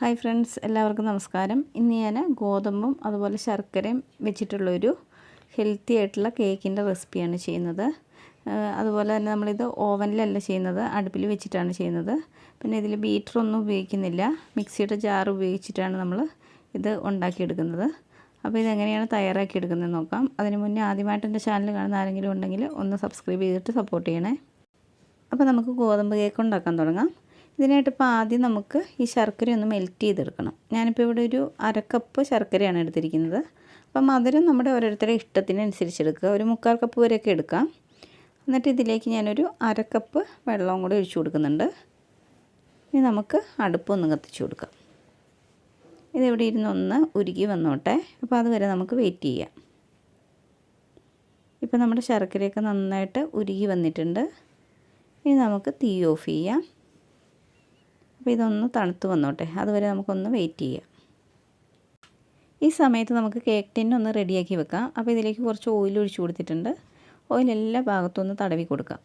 Hi friends, എല്ലാവർക്കും നമസ്കാരം. ഇന്ന് ഞാൻ ഗോതമ്പും അതുപോലെ ശർക്കരയും വെച്ചിട്ടുള്ളൊരു ഹെൽത്തി ആയിട്ടുള്ള കേക്കിൻ്റെ റെസിപ്പിയാണ് ചെയ്യുന്നത്. അതുപോലെ തന്നെ നമ്മളിത് ഓവനിലല്ല ചെയ്യുന്നത്, അടുപ്പിൽ വെച്ചിട്ടാണ് ചെയ്യുന്നത്. പിന്നെ ഇതിൽ ബീറ്ററൊന്നും ഉപയോഗിക്കുന്നില്ല, മിക്സിയുടെ ജാർ ഉപയോഗിച്ചിട്ടാണ് നമ്മൾ ഇത് ഉണ്ടാക്കിയെടുക്കുന്നത്. അപ്പോൾ ഇതെങ്ങനെയാണ് തയ്യാറാക്കിയെടുക്കുന്നത് നോക്കാം. അതിന് മുന്നേ ആദ്യമായിട്ട് എൻ്റെ ചാനൽ കാണുന്ന ആരെങ്കിലും ഉണ്ടെങ്കിൽ ഒന്ന് സബ്സ്ക്രൈബ് ചെയ്തിട്ട് സപ്പോർട്ട് ചെയ്യണേ. അപ്പോൾ നമുക്ക് ഗോതമ്പ് കേക്ക് ഉണ്ടാക്കാൻ തുടങ്ങാം. ഇതിനായിട്ട് ഇപ്പോൾ ആദ്യം നമുക്ക് ഈ ശർക്കര ഒന്ന് മെൽറ്റ് ചെയ്തെടുക്കണം. ഞാനിപ്പോൾ ഇവിടെ ഒരു 1/2 കപ്പ് ശർക്കരയാണ് എടുത്തിരിക്കുന്നത്. അപ്പം മധുരം നമ്മുടെ ഓരോരുത്തരുടെ ഇഷ്ടത്തിനനുസരിച്ച് എടുക്കുക. ഒരു 3/4 കപ്പ് വരെയൊക്കെ എടുക്കാം. എന്നിട്ട് ഇതിലേക്ക് ഞാനൊരു 1/2 കപ്പ് വെള്ളവും കൂടി ഒഴിച്ചു കൊടുക്കുന്നുണ്ട്. ഇനി നമുക്ക് അടുപ്പൊന്ന് കത്തിച്ചു കൊടുക്കാം. ഇതിവിടെ ഇരുന്നൊന്ന് ഉരുകി വന്നോട്ടെ. അപ്പോൾ അതുവരെ നമുക്ക് വെയിറ്റ് ചെയ്യാം. ഇപ്പോൾ നമ്മുടെ ശർക്കരയൊക്കെ നന്നായിട്ട് ഉരുകി വന്നിട്ടുണ്ട്. ഇനി നമുക്ക് തീ ഓഫ് ചെയ്യാം. അപ്പോൾ ഇതൊന്ന് തണുത്ത് വന്നോട്ടെ, അതുവരെ നമുക്കൊന്ന് വെയിറ്റ് ചെയ്യാം. ഈ സമയത്ത് നമുക്ക് കേക്ക് ടിന്നൊന്ന് റെഡിയാക്കി വെക്കാം. അപ്പോൾ ഇതിലേക്ക് കുറച്ച് ഓയിൽ ഒഴിച്ചു കൊടുത്തിട്ടുണ്ട്. ഓയിൽ എല്ലാ ഭാഗത്തും ഒന്ന് തടവി കൊടുക്കാം.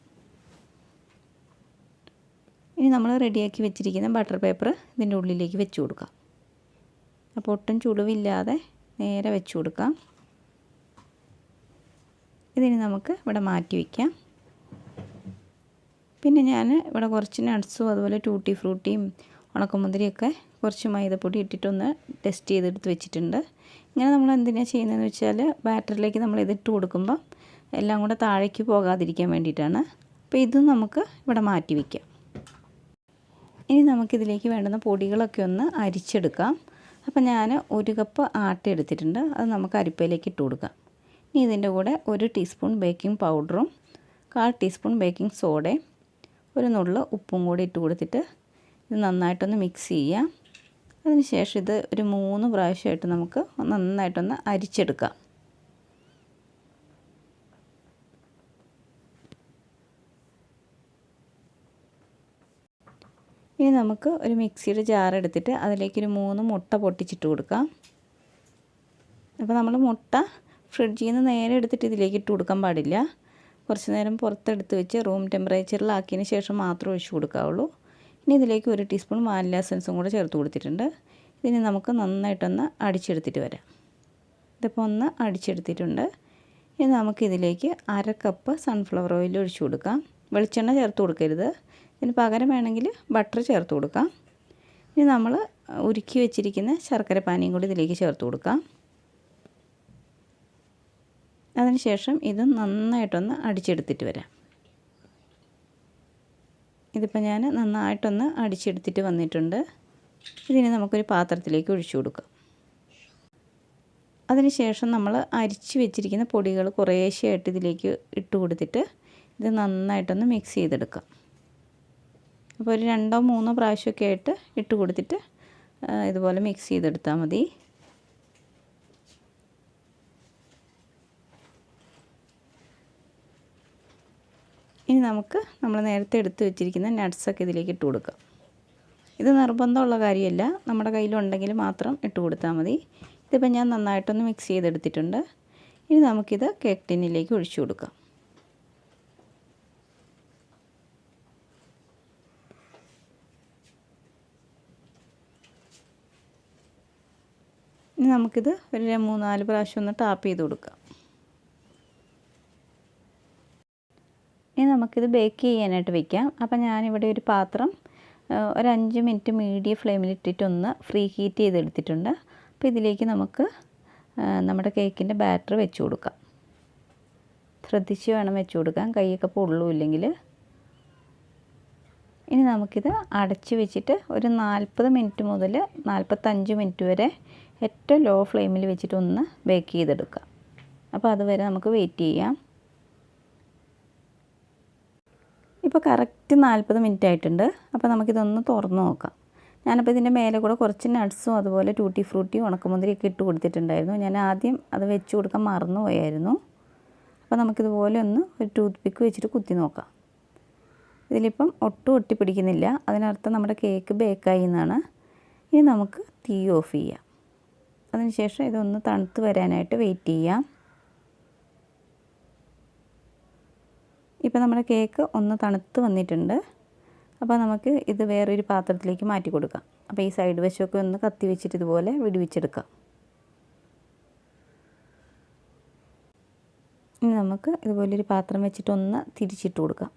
ഇനി നമ്മൾ റെഡിയാക്കി വെച്ചിരിക്കുന്ന ബട്ടർ പേപ്പർ ഇതിൻ്റെ ഉള്ളിലേക്ക് വെച്ച് കൊടുക്കാം. അപ്പോൾ ഒട്ടും ചുളിവില്ലാതെ നേരെ വെച്ച് കൊടുക്കാം. ഇതിന് നമുക്ക് ഇവിടെ മാറ്റി വയ്ക്കാം. പിന്നെ ഞാൻ ഇവിടെ കുറച്ച് നട്ട്സും അതുപോലെ ടൂട്ടി ഫ്രൂട്ടിയും ഉണക്കമുന്തിരിയൊക്കെ കുറച്ച് മൈദപ്പൊടി ഇട്ടിട്ടൊന്ന് ടെസ്റ്റ് ചെയ്തെടുത്ത് വെച്ചിട്ടുണ്ട്. ഇങ്ങനെ നമ്മൾ എന്തിനാണ് ചെയ്യുന്നതെന്ന് വെച്ചാൽ ബാറ്ററിലേക്ക് നമ്മൾ ഇതിട്ട് കൊടുക്കുമ്പോൾ എല്ലാം കൂടെ താഴേക്ക് പോകാതിരിക്കാൻ വേണ്ടിയിട്ടാണ്. അപ്പോൾ ഇത് നമുക്ക് ഇവിടെ മാറ്റി വയ്ക്കാം. ഇനി നമുക്കിതിലേക്ക് വേണ്ടുന്ന പൊടികളൊക്കെ ഒന്ന് അരിച്ചെടുക്കാം. അപ്പോൾ ഞാൻ 1 കപ്പ് ആട്ട എടുത്തിട്ടുണ്ട്. അത് നമുക്ക് അരിപ്പയിലേക്ക് ഇട്ട് കൊടുക്കാം. ഇനി ഇതിൻ്റെ കൂടെ 1 ടീസ്പൂൺ ബേക്കിംഗ് പൗഡറും 1/4 ടീസ്പൂൺ ബേക്കിംഗ് സോഡയും ഒരു നുള്ള് ഉപ്പും കൂടി ഇട്ട് കൊടുത്തിട്ട് ഇത് നന്നായിട്ടൊന്ന് മിക്സ് ചെയ്യാം. അതിന് ശേഷം ഇത് ഒരു 3 പ്രാവശ്യമായിട്ട് നമുക്ക് നന്നായിട്ടൊന്ന് അരിച്ചെടുക്കാം. ഇനി നമുക്ക് ഒരു മിക്സിയുടെ ജാർ എടുത്തിട്ട് അതിലേക്കൊരു 3 മുട്ട പൊട്ടിച്ചിട്ട് കൊടുക്കാം. അപ്പോൾ നമ്മൾ മുട്ട ഫ്രിഡ്ജിൽ നിന്ന് നേരെ എടുത്തിട്ട് ഇതിലേക്ക് ഇട്ട് കൊടുക്കാൻ പാടില്ല. കുറച്ച് നേരം പുറത്തെടുത്ത് വെച്ച് റൂം ടെമ്പറേച്ചറിലാക്കിയതിന് ശേഷം മാത്രമേ ഒഴിച്ചു കൊടുക്കാവുള്ളൂ. ഇനി ഇതിലേക്ക് 1 ടീസ്പൂൺ വാനില എസൻസും കൂടെ ചേർത്ത് കൊടുത്തിട്ടുണ്ട്. ഇതിന് നമുക്ക് നന്നായിട്ടൊന്ന് അടിച്ചെടുത്തിട്ട് വരാം. ഇതിപ്പോൾ ഒന്ന് അടിച്ചെടുത്തിട്ടുണ്ട്. ഇനി നമുക്കിതിലേക്ക് 1/2 കപ്പ് സൺഫ്ലവർ ഓയിൽ ഒഴിച്ചു കൊടുക്കാം. വെളിച്ചെണ്ണ ചേർത്ത് കൊടുക്കരുത്, ഇതിന് പകരം വേണമെങ്കിൽ ബട്ടർ ചേർത്ത് കൊടുക്കാം. ഇനി നമ്മൾ ഉരുക്കി വെച്ചിരിക്കുന്ന ശർക്കര പാനിയും കൂടി ഇതിലേക്ക് ചേർത്ത് കൊടുക്കാം. അതിനുശേഷം ഇത് നന്നായിട്ടൊന്ന് അടിച്ചെടുത്തിട്ട് വരാം. ഇതിപ്പോൾ ഞാൻ നന്നായിട്ടൊന്ന് അടിച്ചെടുത്തിട്ട് വന്നിട്ടുണ്ട്. ഇതിന് നമുക്കൊരു പാത്രത്തിലേക്ക് ഒഴിച്ചു കൊടുക്കാം. അതിനുശേഷം നമ്മൾ അരിച്ച് വെച്ചിരിക്കുന്ന പൊടികൾ കുറേശ്ശെയായിട്ട് ഇതിലേക്ക് ഇട്ട് കൊടുത്തിട്ട് ഇത് നന്നായിട്ടൊന്ന് മിക്സ് ചെയ്തെടുക്കാം. അപ്പോൾ ഒരു 2-3 പ്രാവശ്യമൊക്കെ ആയിട്ട് ഇട്ട് കൊടുത്തിട്ട് ഇതുപോലെ മിക്സ് ചെയ്തെടുത്താൽ മതി. ഇനി നമുക്ക് നമ്മൾ നേരത്തെ എടുത്ത് വെച്ചിരിക്കുന്ന നട്ട്സൊക്കെ ഇതിലേക്ക് ഇട്ട് കൊടുക്കാം. ഇത് നിർബന്ധമുള്ള കാര്യമല്ല, നമ്മുടെ കയ്യിലുണ്ടെങ്കിൽ മാത്രം ഇട്ട് കൊടുത്താൽ മതി. ഇതിപ്പോൾ ഞാൻ നന്നായിട്ടൊന്ന് മിക്സ് ചെയ്തെടുത്തിട്ടുണ്ട്. ഇനി നമുക്കിത് കേക്ക് ടിന്നിലേക്ക് ഒഴിച്ചു കൊടുക്കാം. ഇനി നമുക്കിത് ഒരു 3-4 പ്രാവശ്യം ഒന്ന് ടാപ്പ് ചെയ്ത് കൊടുക്കാം. ഇനി നമുക്കിത് ബേക്ക് ചെയ്യാനായിട്ട് വെക്കാം. അപ്പോൾ ഞാനിവിടെ ഒരു പാത്രം ഒരു 5 മിനിറ്റ് മീഡിയം ഫ്ലെയിമിലിട്ടിട്ടൊന്ന് ഫ്രീ ഹീറ്റ് ചെയ്തെടുത്തിട്ടുണ്ട്. അപ്പോൾ ഇതിലേക്ക് നമുക്ക് നമ്മുടെ കേക്കിൻ്റെ ബാറ്റർ വെച്ച് കൊടുക്കാം. ശ്രദ്ധിച്ച് വേണം വെച്ച് കൊടുക്കാൻ, കൈയൊക്കെ പൊള്ളുമില്ലെങ്കിൽ. ഇനി നമുക്കിത് അടച്ച് വെച്ചിട്ട് ഒരു 40 മിനിറ്റ് മുതൽ 45 മിനിറ്റ് വരെ ഏറ്റവും ലോ ഫ്ലെയിമിൽ വെച്ചിട്ടൊന്ന് ബേക്ക് ചെയ്തെടുക്കാം. അപ്പോൾ അതുവരെ നമുക്ക് വെയിറ്റ് ചെയ്യാം. ഇപ്പോൾ കറക്റ്റ് 40 മിനിറ്റ് ആയിട്ടുണ്ട്. അപ്പോൾ നമുക്കിതൊന്ന് തുറന്ന് നോക്കാം. ഞാനപ്പോൾ ഇതിൻ്റെ മേലെ കൂടെ കുറച്ച് നട്ട്സും അതുപോലെ ടൂട്ടി ഫ്രൂട്ടിയും ഉണക്കമുന്തിരിയൊക്കെ ഇട്ട് കൊടുത്തിട്ടുണ്ടായിരുന്നു. ഞാൻ ആദ്യം അത് വെച്ച് കൊടുക്കാൻ മറന്നു പോയായിരുന്നു. അപ്പോൾ നമുക്കിതുപോലെ ഒന്ന് ഒരു ടൂത്ത് പിക്ക് വെച്ചിട്ട് കുത്തി നോക്കാം. ഇതിലിപ്പം ഒട്ടും ഒട്ടിപ്പിടിക്കുന്നില്ല, അതിനർത്ഥം നമ്മുടെ കേക്ക് ബേക്കായി എന്നാണ്. ഇനി നമുക്ക് തീ ഓഫ് ചെയ്യാം. അതിനുശേഷം ഇതൊന്ന് തണുത്ത് വരാനായിട്ട് വെയിറ്റ് ചെയ്യാം. ഇപ്പോൾ നമ്മുടെ കേക്ക് ഒന്ന് തണുത്ത് വന്നിട്ടുണ്ട്. അപ്പോൾ നമുക്ക് ഇത് വേറൊരു പാത്രത്തിലേക്ക് മാറ്റി കൊടുക്കാം. അപ്പോൾ ഈ സൈഡ് വശമൊക്കെ ഒന്ന് കത്തി വെച്ചിട്ട് ഇതുപോലെ വിടുവിച്ചെടുക്കാം. ഇനി നമുക്ക് ഇതുപോലൊരു പാത്രം വെച്ചിട്ട് ഒന്ന് തിരിച്ചിട്ട് കൊടുക്കാം.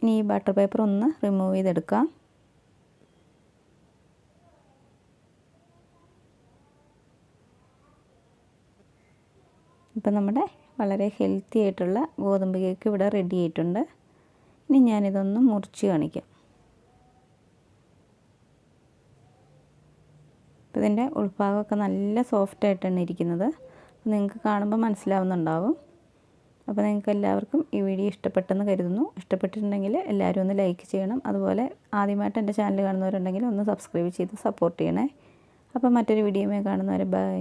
ഇനി ഈ ബട്ടർ പേപ്പർ ഒന്ന് റിമൂവ് ചെയ്തെടുക്കാം. ഇപ്പം നമ്മുടെ വളരെ ഹെൽത്തി ആയിട്ടുള്ള ഗോതമ്പ് കേക്ക് ഇവിടെ റെഡി ആയിട്ടുണ്ട്. ഇനി ഞാനിതൊന്ന് മുറിച്ച് കാണിക്കാം. അപ്പോൾ ഇതിൻ്റെ ഉൾഭാഗമൊക്കെ നല്ല സോഫ്റ്റായിട്ടാണ് ഇരിക്കുന്നത്. അപ്പോൾ നിങ്ങൾക്ക് കാണുമ്പോൾ മനസ്സിലാവുന്നുണ്ടാവും. അപ്പോൾ നിങ്ങൾക്ക് എല്ലാവർക്കും ഈ വീഡിയോ ഇഷ്ടപ്പെട്ടെന്ന് കരുതുന്നു. ഇഷ്ടപ്പെട്ടിട്ടുണ്ടെങ്കിൽ എല്ലാവരും ഒന്ന് ലൈക്ക് ചെയ്യണം. അതുപോലെ ആദ്യമായിട്ട് എൻ്റെ ചാനൽ കാണുന്നവരുണ്ടെങ്കിൽ ഒന്ന് സബ്സ്ക്രൈബ് ചെയ്ത് സപ്പോർട്ട് ചെയ്യണേ. അപ്പോൾ മറ്റൊരു വീഡിയോയുമായി കാണുന്നവരെ ബൈ.